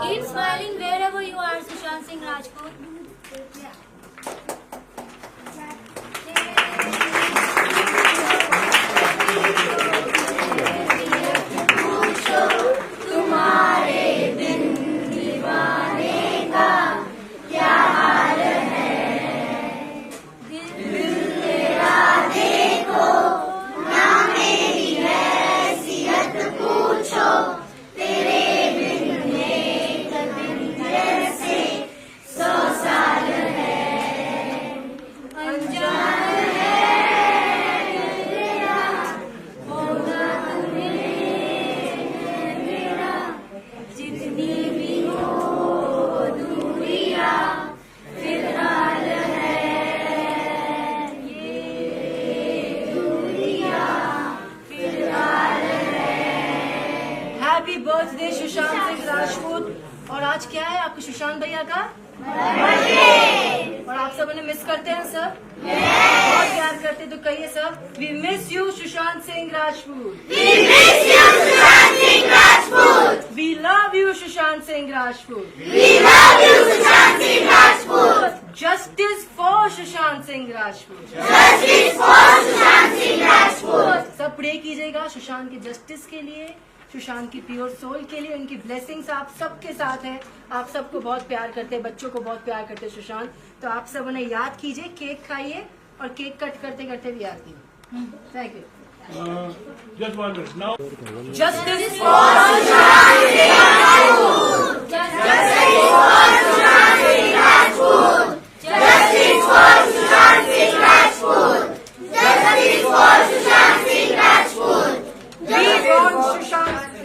Keep smiling wherever you are, Sushant Singh Rajput. Happy birthday Sushant Singh Rajput. और आज क्या है आपके सुशांत भैया का बर्थडे, और आप सब उन्हें मिस करते हैं सर, बहुत प्यार करते, तो कहिए sir, we miss you Sushant Singh Rajput, We miss you, Sushant Singh Rajput. We love you Sushant Singh Rajput, We love you, Sushant Singh Rajput. Justice for Sushant Singh Rajput. Justice for Sushant Singh Rajput. सब प्रे कीजिएगा सुशांत के जस्टिस के लिए, सुशांत की प्योर सोल के लिए। उनकी ब्लेसिंग्स आप सबके साथ है, आप सबको बहुत प्यार करते हैं, बच्चों को बहुत प्यार करते हैं सुशांत। तो आप सब उन्हें याद कीजिए, केक खाइए और केक कट करते करते भी याद कीजिए। Thank you. Just 1 minute now. Justice Sushant Singh Rajput. Justice for Sushant Singh Rajput. Justice for Sushant Singh Rajput. Justice for Sushant Singh Rajput.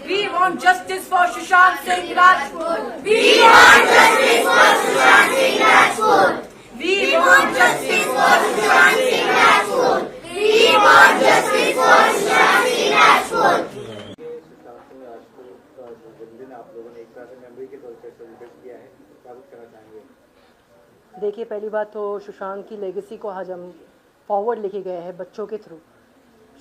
we want justice for Sushant Singh Rajput. We want justice for Sushant Singh Rajput. We We want justice for Sushant Singh Rajput. We want justice for Sushant Singh Rajput. Sushant Singh Rajput का जो जन्मदिन आप लोगों ने एक तरह से memory के तौर पर सेलिब्रेट किया है, क्या कुछ कहना चाहेंगे? देखिए, पहली बात तो सुशांत की लेगेसी को आज हम फॉरवर्ड लेके गए हैं बच्चों के थ्रू।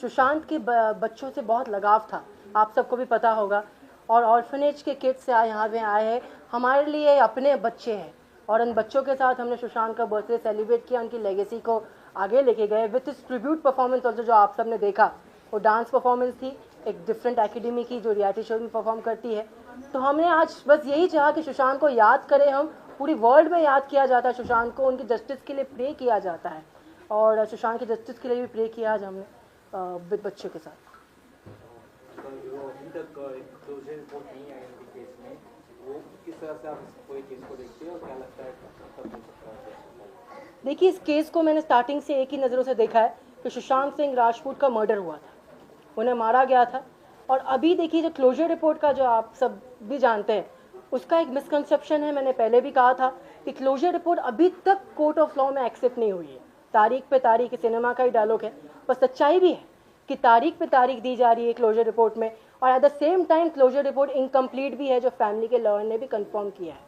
सुशांत के बच्चों से बहुत लगाव था, आप सबको भी पता होगा, और ऑर्फनेज के किड्स से यहाँ पे आए हैं, हमारे लिए अपने बच्चे हैं, और उन बच्चों के साथ हमने सुशांत का बर्थडे सेलिब्रेट किया, उनकी लेगेसी को आगे लेके गए विथ इस ट्रिब्यूट परफॉर्मेंस ऑल्सो। जो आप सब ने देखा वो डांस परफॉर्मेंस थी, एक डिफरेंट एकेडमी की जो रियलिटी शो में परफॉर्म करती है। तो हमने आज बस यही चाहा कि सुशांत को याद करें हम, पूरी वर्ल्ड में याद किया जाता है सुशांत को, उनकी जस्टिस के लिए प्रे किया जाता है, और सुशांत की जस्टिस के लिए भी प्रे किया आज हमने विद बच्चों के साथ। जो अभी तक क्लोजर रिपोर्ट नहीं आई उनके केस में, वो किस तरह से आप कोई चीज़ को देखते हैं और क्या लगता है कब हो सकता है? देखिए, इस केस को मैंने स्टार्टिंग से एक ही नज़रों से देखा है कि सुशांत सिंह राजपूत का मर्डर हुआ था, उन्हें मारा गया था। और अभी देखिए, जो क्लोजर रिपोर्ट का जो आप सब भी जानते हैं, उसका एक मिसकंसेप्शन है, मैंने पहले भी कहा था कि क्लोजर रिपोर्ट अभी तक कोर्ट ऑफ लॉ में एक्सेप्ट नहीं हुई है। तारीख पे तारीख, सिनेमा का ही डायलॉग है, पर सच्चाई भी है कि तारीख पे तारीख दी जा रही है क्लोजर रिपोर्ट में, और at the same time closure report incomplete भी है, जो फैमिली के लॉयर ने भी कंफर्म किया है।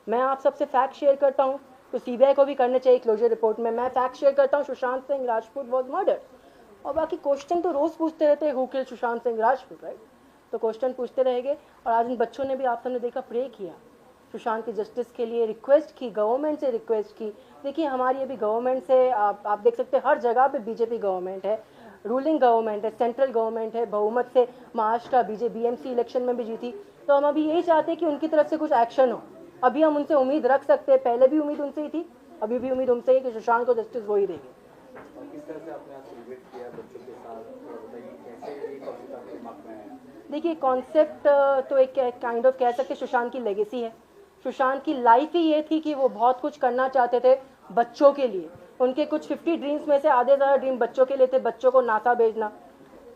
मैं आप सबसे फैक्ट शेयर करता हूँ, तो सीबीआई को भी करने चाहिए क्लोजर रिपोर्ट में। मैं फैक्ट शेयर करता हूँ, सुशांत सिंह राजपूत वॉज मर्डर्ड, और बाकी क्वेश्चन तो रोज़ पूछते रहते हैं, who kill Sushant Singh Rajput, right? तो क्वेश्चन पूछते रहेंगे, और आज इन बच्चों ने भी आप सबने देखा प्रे किया, सुशांत की जस्टिस के लिए रिक्वेस्ट की, गवर्नमेंट से रिक्वेस्ट की। देखिए, हमारी अभी गवर्नमेंट से आप देख सकते हैं, हर जगह पे बीजेपी गवर्नमेंट है, रूलिंग गवर्नमेंट है, सेंट्रल गवर्नमेंट है, बहुमत से महाराष्ट्र बीएमसी इलेक्शन में भी जीती। तो हम अभी यही चाहते हैं कि उनकी तरफ से कुछ एक्शन हो। अभी हम उनसे उम्मीद रख सकते हैं, पहले भी उम्मीद उनसे ही थी, अभी भी उम्मीद उनसे ही कि सुशांत को जस्टिस वो ही देंगे। और किस तरह से आपने आज सेलिब्रेट किया बच्चों के साथ, बताइए कैसे ये कॉन्सेप्ट आपके दिमाग में आया? देखिए, कॉन्सेप्ट तो एक काइंड ऑफ कह सकते सुशांत की लेगेसी है। सुशांत की लाइफ ही ये थी कि वो बहुत कुछ करना चाहते थे बच्चों के लिए। उनके कुछ 50 ड्रीम्स में से आधे ज़्यादा ड्रीम बच्चों के लिए थे। बच्चों को नासा भेजना,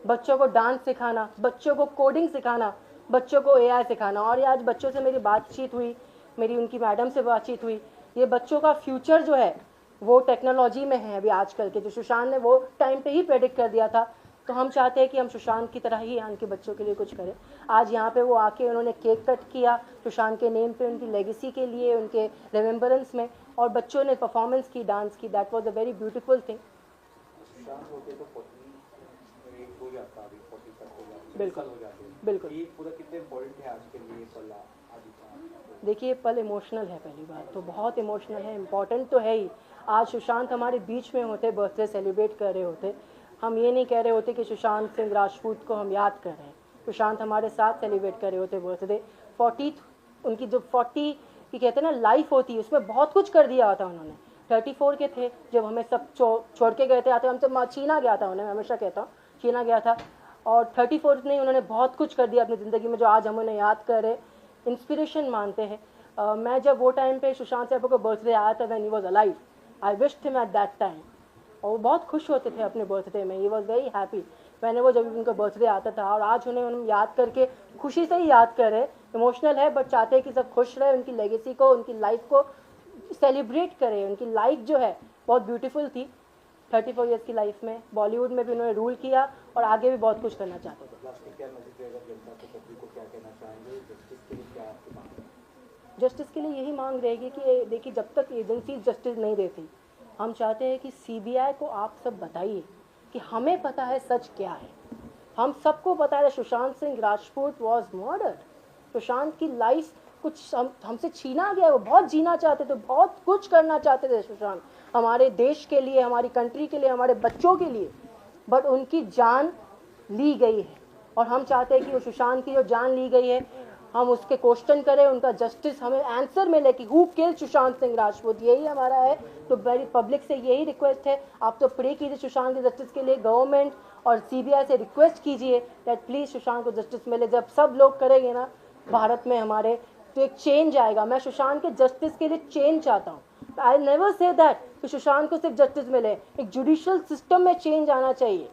बच्चों को डांस सिखाना, बच्चों को कोडिंग सिखाना, बच्चों को AI सिखाना। और ये आज बच्चों से मेरी बातचीत हुई, मेरी उनकी मैडम से बातचीत हुई, ये बच्चों का फ्यूचर जो है वो टेक्नोलॉजी में है अभी आजकल के, जो सुशांत ने वो टाइम पे ही प्रेडिक्ट कर दिया था। तो हम चाहते हैं कि हम सुशांत की तरह ही यहाँ के बच्चों के लिए कुछ करें। आज यहाँ पे वो आके उन्होंने केक कट किया सुशांत के नेम पे, उनकी लेगेसी के लिए, उनके रिमेम्बरेंस में, और बच्चों ने परफॉर्मेंस की, डांस की। That was a very beautiful thing. Sushant होते तो 48 हो जाता, अभी 40 तक हो जाता, बिल्कुल हो जाते। बिल्कुल। ये पूरा कितने इम्पोर्टेंट है आज के लिए पल आदि का? देखिए पल इमोशनल है, पहली बात तो बहुत इमोशनल है, इम्पॉर्टेंट तो है ही। आज सुशांत हमारे बीच में होते, बर्थडे सेलिब्रेट कर रहे होते, हम ये नहीं कह रहे होते कि सुशांत सिंह राजपूत को हम याद कर रहे हैं। सुशांत हमारे साथ सेलिब्रेट कर रहे होते बर्थडे। 40 उनकी जो 40 की कहते हैं ना लाइफ होती है, उसमें बहुत कुछ कर दिया था उन्होंने। 34 के थे जब हमें सब छोड़ के गए थे, आते हमसे छीना गया था उन्हें, मैं हमेशा कहता हूँ छीना गया था। और 34 नहीं, उन्होंने बहुत कुछ कर दिया अपनी ज़िंदगी में जो आज हम उन्हें याद कर रहे, इंस्पिरेशन मानते हैं। मैं जब वो टाइम पे सुशांत साहब का बर्थडे आया था, when he was alive, I wished him at that time, और वो बहुत खुश होते थे अपने बर्थडे में। ही वॉज वेरी हैप्पी मैंने वो जब उनका बर्थडे आता था। और आज उन्हें हम याद करके खुशी से ही याद कर रहे, इमोशनल है, बट चाहते हैं कि सब खुश रहे, उनकी लेगेसी को, उनकी लाइफ को सेलिब्रेट करें। उनकी लाइफ जो है बहुत ब्यूटीफुल थी 34 ईयर्स की लाइफ में। बॉलीवुड में भी उन्होंने रूल किया और आगे भी बहुत कुछ करना चाहते थे। प्लास्टिक क्या मैसेज रहेगा जनता को, पब्लिक को क्या कहना चाहेंगे? जस्टिस के लिए क्या आपकी मांग है? जस्टिस के लिए यही मांग रहेगी कि देखिए जब तक एजेंसी जस्टिस नहीं देती, हम चाहते हैं कि CBI को आप सब बताइए कि हमें पता है सच क्या है। हम सबको पता है सुशांत सिंह राजपूत वॉज मर्डर्ड। सुशांत की लाइफ कुछ हमसे छीना गया। वो बहुत जीना चाहते थे, बहुत कुछ करना चाहते थे सुशांत, हमारे देश के लिए, हमारी कंट्री के लिए, हमारे बच्चों के लिए, बट उनकी जान ली गई है। और हम चाहते हैं कि वो सुशांत की जो जान ली गई है, हम उसके क्वेश्चन करें, उनका जस्टिस हमें आंसर मिले कि हु किल्ड सुशांत सिंह राजपूत। यही हमारा है। तो वेरी पब्लिक से यही रिक्वेस्ट है, आप तो प्रे कीजिए सुशांत के जस्टिस के लिए। गवर्नमेंट और CBI से रिक्वेस्ट कीजिए दैट प्लीज सुशांत को जस्टिस मिले। जब सब लोग करेंगे ना भारत में हमारे, तो एक चेंज आएगा। मैं सुशांत के जस्टिस के लिए चेंज चाहता हूँ। आई नेवर से दैट कि सुशांत को सिर्फ जस्टिस मिले, एक जुडिशियल सिस्टम में चेंज आना चाहिए।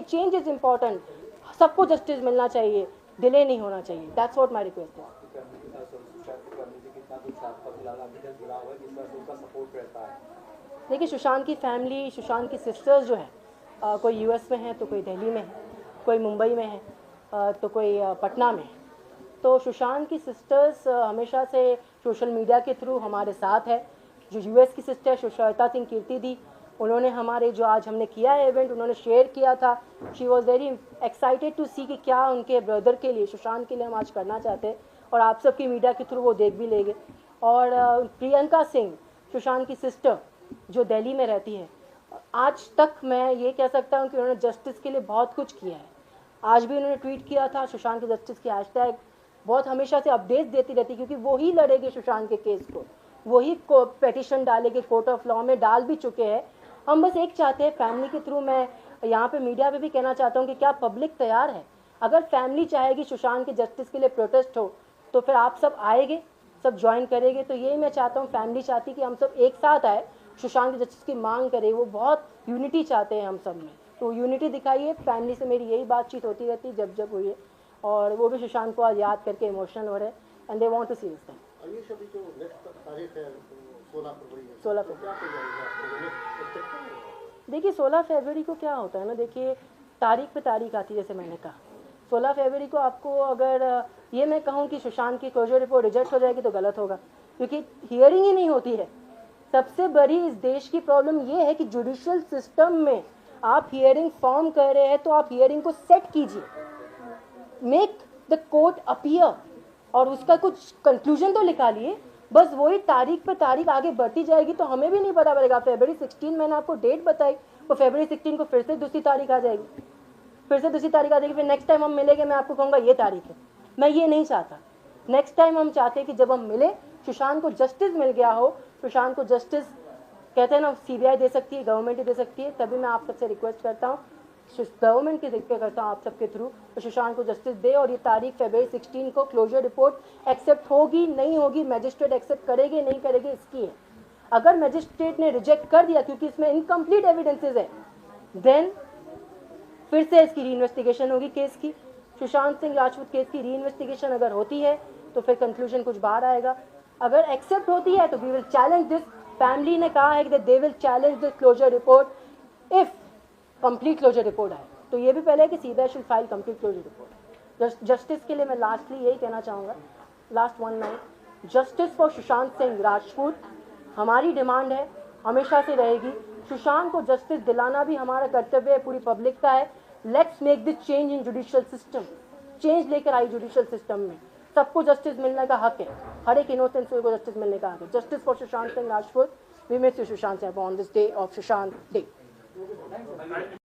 चेंज इज इम्पॉर्टेंट, सबको जस्टिस मिलना चाहिए, डिले नहीं होना चाहिए। दैट्स व्हाट माय रिक्वेस्ट है। देखिए सुशांत की फैमिली, सुशांत की सिस्टर्स जो है, कोई US में है, तो कोई दिल्ली में है, कोई मुंबई में है, तो कोई पटना में है। तो सुशांत की सिस्टर्स हमेशा से सोशल मीडिया के थ्रू हमारे साथ है। जो US की सिस्टर सुश्वेता सिंह कीर्ति दी, उन्होंने हमारे जो आज हमने किया है इवेंट, उन्होंने शेयर किया था। She was very excited to see कि क्या उनके ब्रदर के लिए, सुशांत के लिए हम आज करना चाहते हैं, और आप सबकी मीडिया के थ्रू वो देख भी लेंगे। और प्रियंका सिंह, सुशांत की सिस्टर जो दिल्ली में रहती है, आज तक मैं ये कह सकता हूँ कि उन्होंने जस्टिस के लिए बहुत कुछ किया है। आज भी उन्होंने ट्वीट किया था सुशांत के जस्टिस की हैशटैग, बहुत हमेशा से अपडेट देती रहती, क्योंकि वो ही लड़ेगी सुशांत के केस को, वही पेटिशन डालेंगे, कोर्ट ऑफ लॉ में डाल भी चुके हैं। हम बस एक चाहते हैं फैमिली के थ्रू, मैं यहाँ पे मीडिया पे भी कहना चाहता हूँ कि क्या पब्लिक तैयार है? अगर फैमिली चाहेगी सुशांत के जस्टिस के लिए प्रोटेस्ट हो, तो फिर आप सब आएंगे, सब ज्वाइन करेंगे। तो यही मैं चाहता हूँ, फैमिली चाहती कि हम सब एक साथ आए, सुशांत के जस्टिस की मांग करें। वो बहुत यूनिटी चाहते हैं हम सब में, तो यूनिटी दिखाइए। फैमिली से मेरी यही बातचीत होती रहती जब हुई है, और वो भी सुशांत को आज याद करके इमोशनल हो रहे हैं, and they want to see this thing. Ayush, अभी जो नेक्स्ट तारीख है 16 फरवरी है, 16 फरवरी, क्या हो जाएगा? देखिए 16 फरवरी को क्या होता है ना, देखिए तारीख पे तारीख आती है। जैसे मैंने कहा 16 फरवरी को आपको अगर ये मैं कहूँ कि सुशांत की क्लोजर रिपोर्ट रिजेक्ट हो जाएगी तो गलत होगा, क्योंकि हियरिंग ही नहीं होती है। सबसे बड़ी इस देश की प्रॉब्लम ये है कि जुडिशियल सिस्टम में आप हियरिंग फॉर्म कर रहे हैं, तो आप हियरिंग को सेट कीजिए, मेक द कोर्ट अपीयर, और उसका कुछ कंक्लूजन तो निकालिए। बस वही तारीख पे तारीख आगे बढ़ती जाएगी तो हमें भी नहीं पता पड़ेगा। फरवरी 16 मैंने आपको डेट बताई, तो फरवरी 16 को फिर से दूसरी तारीख आ जाएगी, फिर से दूसरी तारीख आ जाएगी, फिर नेक्स्ट टाइम हम मिलेंगे मैं आपको कहूँगा ये तारीख है। मैं ये नहीं चाहता। नेक्स्ट टाइम हम चाहते हैं कि जब हम मिले, सुशांत को जस्टिस मिल गया हो। सुशांत को जस्टिस कहते हैं ना, CBI दे सकती है, गवर्नमेंट ही दे सकती है। तभी मैं आप सबसे रिक्वेस्ट करता हूँ, गवर्नमेंट की रिक्वेस्ट करता हूँ आप सबके थ्रू, तो सुशांत को जस्टिस दे। और ये तारीख फरवरी 16 को क्लोजर रिपोर्ट एक्सेप्ट होगी नहीं होगी, मैजिस्ट्रेट एक्सेप्ट करेगी नहीं करेगी इसकी है। अगर मैजिस्ट्रेट ने रिजेक्ट कर दिया क्योंकि इसमें इनकम्प्लीट एविडेंसेस है, देन फिर से इसकी रीइन्वेस्टिगेशन होगी केस की, सुशांत सिंह राजपूत केस की री इन्वेस्टिगेशन अगर होती है तो फिर कंक्लूजन कुछ बाहर आएगा। अगर एक्सेप्ट होती है तो we will challenge this. Family ने कहा है कि they will challenge this closure report if complete closure report आए। तो ये भी पहले है कि CBI should file complete closure report. Justice के लिए मैं लास्टली यही कहना चाहूँगा, last one line, justice for Sushant Singh Rajput हमारी डिमांड है, हमेशा से रहेगी। सुशांत को जस्टिस दिलाना भी हमारा कर्तव्य है, पूरी पब्लिक का है। Let's make this change in judicial system. Change लेकर आई जुडिशियल सिस्टम में, सबको जस्टिस मिलने का हक है, हर एक इनोसेंट को जस्टिस मिलने का हक है। Justice for Sushant Singh Rajput. We miss you Sushant Singh on this day of Sushant day.